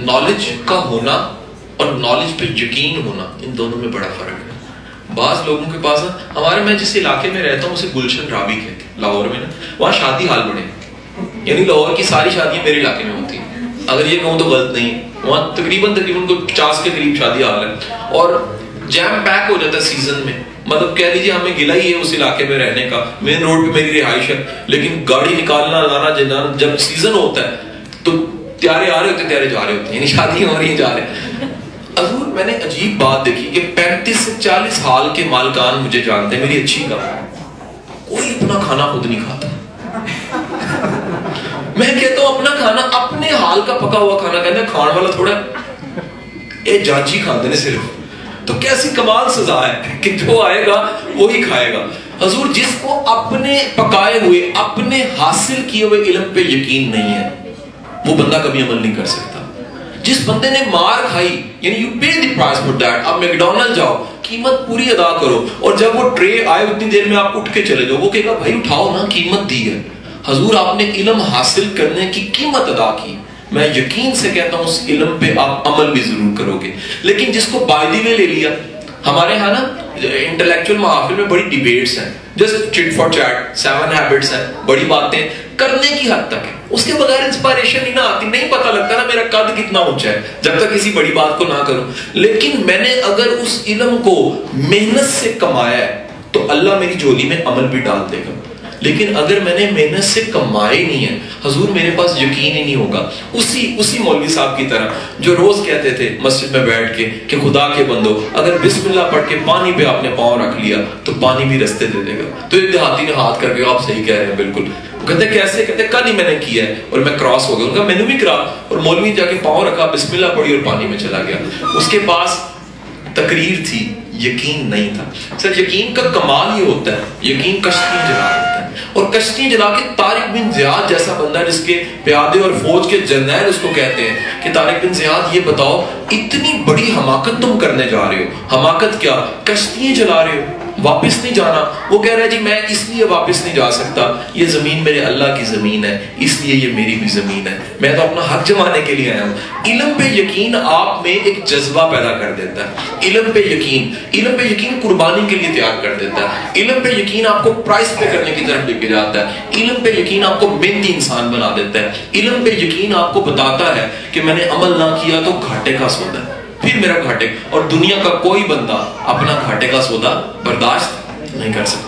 Knowledge کا ہونا اور نالج پہ یقین ہونا، ان دونوں میں بڑا فرق ہے. بعض لوگوں کے پاس ہمارے، میں جس علاقے میں رہتا ہوں اسے گلشن رابی کہتے ہیں لاہور میں نا، وہاں شادی حال بڑے ہیں، یعنی لاہور کی ساری شادیاں میرے علاقے میں ہوتی ہیں، اگر یہ کہوں تو غلط نہیں. وہاں تقریباً 50 کے قریب شادی حال ہے اور جیم پیک ہو جاتا ہے سیزن میں. مطلب کہہ لیجیے ہمیں گلہ ہی ہے اس علاقے میں رہنے کا، مین روڈ پہ میری رہائش ہے، لیکن گاڑی نکالنا لانا جب سیزن ہوتا ہے تو تیارے آ رہے ہوتے تیارے جا رہے ہوتے ہیں، یعنی شادیاں ہو رہی ہیں جا رہے ہیں. حضور میں نے عجیب بات دیکھی کہ 35 سے 40 سال کے مالکان مجھے جانتے ہیں، میری اچھی کا کوئی اپنا کھانا خود نہیں کھاتا. میں کہتا ہوں اپنا کھانا، اپنے حال کا پکا ہوا کھانا، کہنا کھان والا تھوڑا اے جانچی کھاتے ہیں صرف. تو کیسی کمال سزا ہے کہ جو آئے گا وہی کھائے گا. حضور جس کو اپنے پکائے ہوئے اپنے حاصل کیے ہوئے علم پہ یقین نہیں ہے وہ بندہ کبھی عمل نہیں کر سکتا. جس بندے نے مار کھائی، یعنی you pay the price for that. آپ میکڈونلڈ جاؤ، قیمت پوری ادا کرو، اور جب وہ ٹرے آئے اتنی دیر میں آپ اٹھ کے چلے جاؤ، وہ کہے گا بھائی اٹھاؤ نا، قیمت دی ہے. حضور آپ نے علم حاصل کرنے کی قیمت ادا کی. میں یقین سے کہتا ہوں اس علم پہ آپ عمل بھی ضرور کرو گے. لیکن جس کو بائی دی وے لے لیا، ہمارے ہاں نا انٹلیکچوئل محافل میں بڑی ڈیبیٹس ہیں، just chit for chat, 7 habits ہیں، بڑی باتیں کرنے کی حد تک ہے. اس کے بغیر انسپائریشن نہیں نہ آتی، نہیں پتہ لگتا نا میرا قد کتنا اونچا ہے جب تک کسی بڑی بات کو نہ کروں. لیکن میں نے اگر اس علم کو محنت سے کمایا ہے تو اللہ میری جھولی میں عمل بھی ڈال دے گا. لیکن اگر میں نے محنت سے کمائے نہیں ہے، حضور میرے پاس یقین ہی نہیں ہوگا. اسی مولوی صاحب کی طرح جو روز کہتے تھے مسجد میں بیٹھ کے کہ خدا کے بندو اگر بسم اللہ پڑھ کے پانی پہ آپ نے پاؤں رکھ لیا تو پانی بھی رستے دے دے گا. تو ایک دیہاتی نے ہاتھ کر کے آپ صحیح کہہ رہے ہیں بالکل. کہتے کیسے؟ کہتے کل ہی میں نے کیا ہے اور میں کراس ہو گیا. ان کا میں نے بھی کرا، اور مولوی جا کے پاؤں رکھا، بسم اللہ پڑھی اور پانی میں چلا گیا. اس کے پاس تقریر تھی، یقین نہیں تھا. سر یقین کا کمال یہ ہوتا ہے، یقین کشتی جلا دیتا ہے. اور کشتی جلا کے طارق بن زیاد جیسا بندہ جس کے پیادے اور فوج کے جرنیل اس کو کہتے ہیں کہ طارق بن زیاد یہ بتاؤ اتنی بڑی حماقت تم کرنے جا رہے ہو. حماقت کیا؟ کشتیاں جلا رہے ہو، واپس نہیں جانا. وہ کہہ رہا ہے جی میں اس لیے واپس نہیں جا سکتا، یہ زمین میرے اللہ کی زمین ہے، اس لیے یہ میری بھی زمین ہے، میں تو اپنا حق جمانے کے لیے آیا ہوں. علم پہ یقین آپ میں ایک جذبہ پیدا کر دیتا ہے. علم پہ یقین قربانی کے لیے تیار کر دیتا ہے. علم پہ یقین آپ کو پرائز پے کرنے کی طرف لے کے جاتا ہے. علم پہ یقین آپ کو محنتی انسان بنا دیتا ہے. علم پہ یقین آپ کو بتاتا ہے کہ میں نے عمل نہ کیا تو گھاٹے کا سودا ہے، پھر میرا گھاٹے. اور دنیا کا کوئی بندہ اپنا گھاٹے کا سودا برداشت نہیں کر سکتا.